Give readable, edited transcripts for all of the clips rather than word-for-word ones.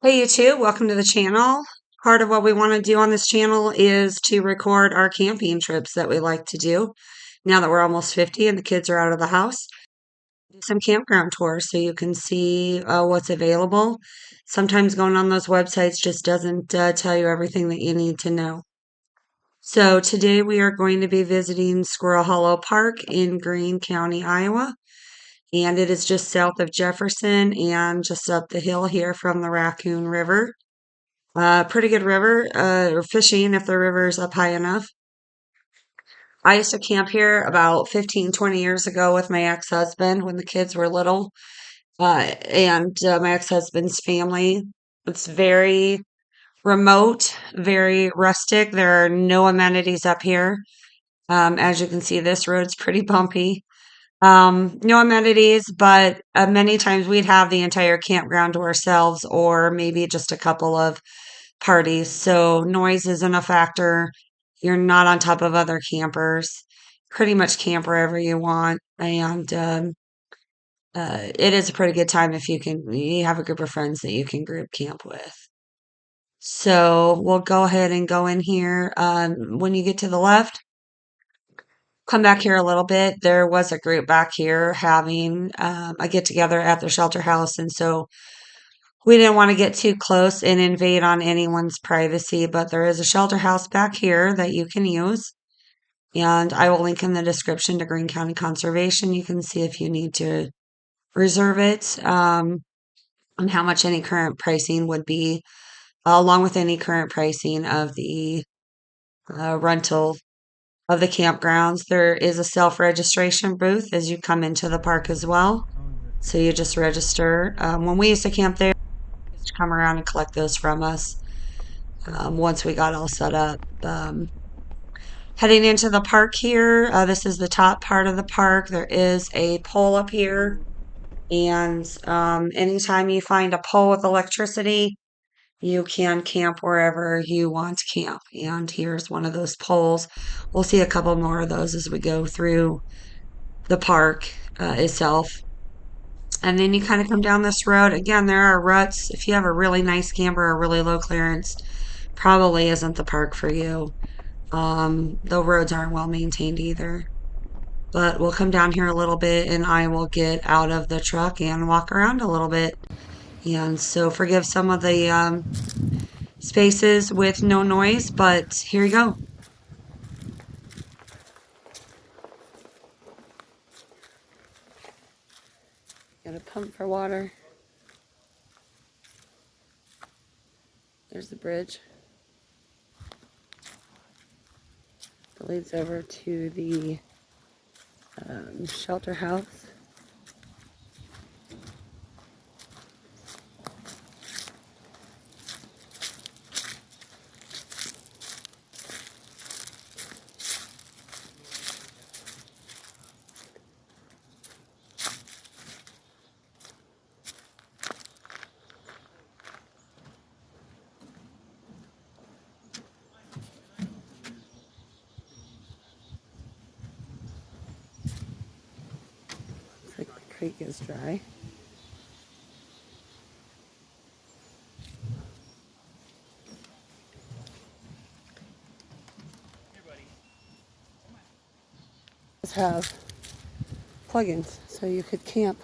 Hey YouTube, welcome to the channel. Part of what we want to do on this channel is to record our camping trips that we like to do now that we're almost 50 and the kids are out of the house. Do some campground tours so you can see what's available. Sometimes going on those websites just doesn't tell you everything that you need to know. So today we are going to be visiting Squirrel Hollow Park in Greene County, Iowa. And it is just south of Jefferson and just up the hill here from the Raccoon River. Pretty good river, or fishing if the river's up high enough. I used to camp here about 15, 20 years ago with my ex-husband when the kids were little, and my ex-husband's family. It's very remote, very rustic. There are no amenities up here. As you can see, this road's pretty bumpy. No amenities, but many times we'd have the entire campground to ourselves or maybe just a couple of parties. So noise isn't a factor. You're not on top of other campers. Pretty much camp wherever you want. And it is a pretty good time if you have a group of friends that you can group camp with. So we'll go ahead and go in here. When you get to the left, come back here a little bit. There was a group back here having a get together at their shelter house. And so we didn't want to get too close and invade on anyone's privacy, but there is a shelter house back here that you can use. And I will link in the description to Greene County Conservation. You can see if you need to reserve it and how much any current pricing would be, along with any current pricing of the rental of the campgrounds. There is a self-registration booth as you come into the park as well. So you just register. When we used to camp there, they used to come around and collect those from us once we got all set up. Heading into the park here, this is the top part of the park. There is a pole up here. And anytime you find a pole with electricity, you can camp wherever you want to camp. And here's one of those poles. We'll see a couple more of those as we go through the park itself. And then you kind of come down this road. Again, there are ruts. If you have a really nice camper or really low clearance, probably isn't the park for you. The roads aren't well maintained either. But we'll come down here a little bit and I will get out of the truck and walk around a little bit. And so forgive some of the spaces with no noise, but here you go. Got a pump for water. There's the bridge that leads over to the shelter house. Looks like the creek is dry. Have plugins, so you could camp.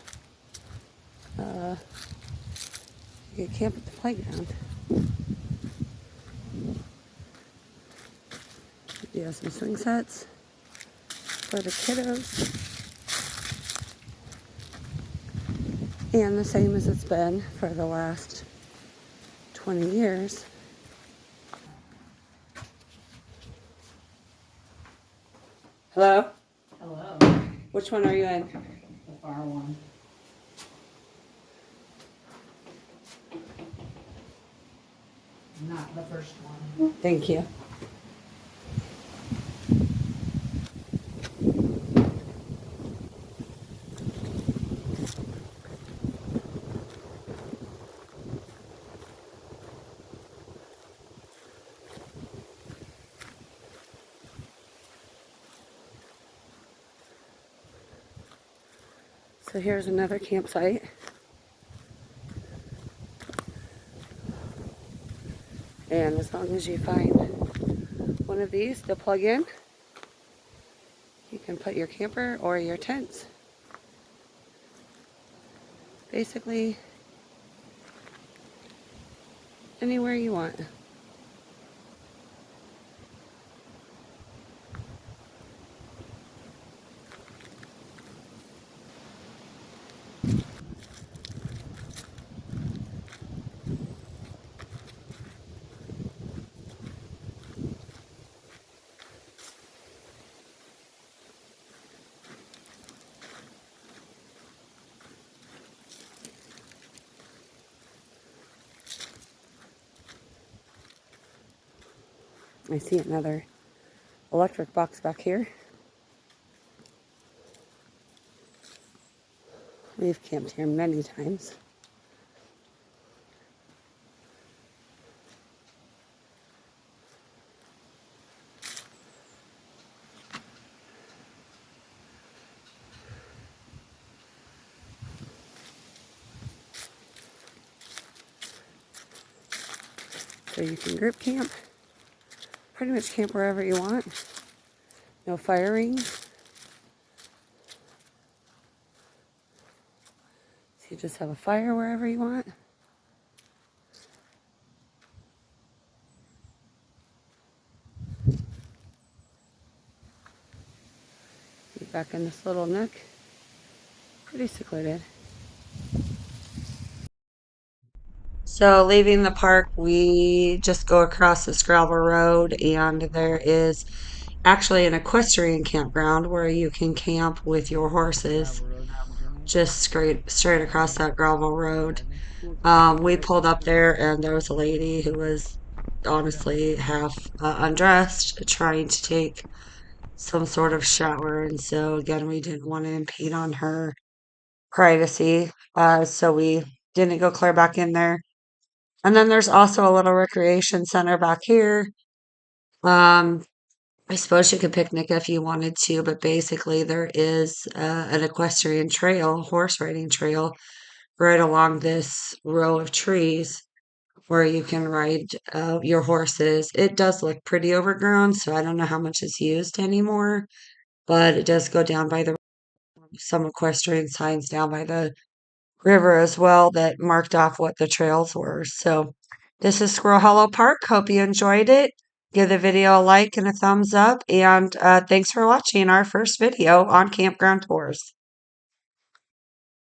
You could camp at the playground. You have some swing sets for the kiddos, and the same as it's been for the last 20 years. Hello? Hello, Which one are you in? the far one. Not the first one. Thank you. So here's another campsite. And as long as you find one of these to plug in, you can put your camper or your tents basically anywhere you want. I see another electric box back here. We've camped here many times. So you can group camp, pretty much camp wherever you want. No firing. So you just have a fire wherever you want. Be back in this little nook. Pretty secluded. So leaving the park, we just go across this gravel road, and there is actually an equestrian campground where you can camp with your horses just straight across that gravel road. We pulled up there, and there was a lady who was honestly half undressed, trying to take some sort of shower, and so again, we didn't want to impede on her privacy, so we didn't go clear back in there. And then there's also a little recreation center back here. Um, I suppose you could picnic if you wanted to, but basically there is an equestrian trail, horse riding trail, right along this row of trees where you can ride your horses. It does look pretty overgrown, so I don't know how much is used anymore, but it does go down by the some equestrian signs down by the river as well that marked off what the trails were. So this is Squirrel Hollow Park. Hope you enjoyed it. Give the video a like and a thumbs up. And thanks for watching our first video on Campground Tours.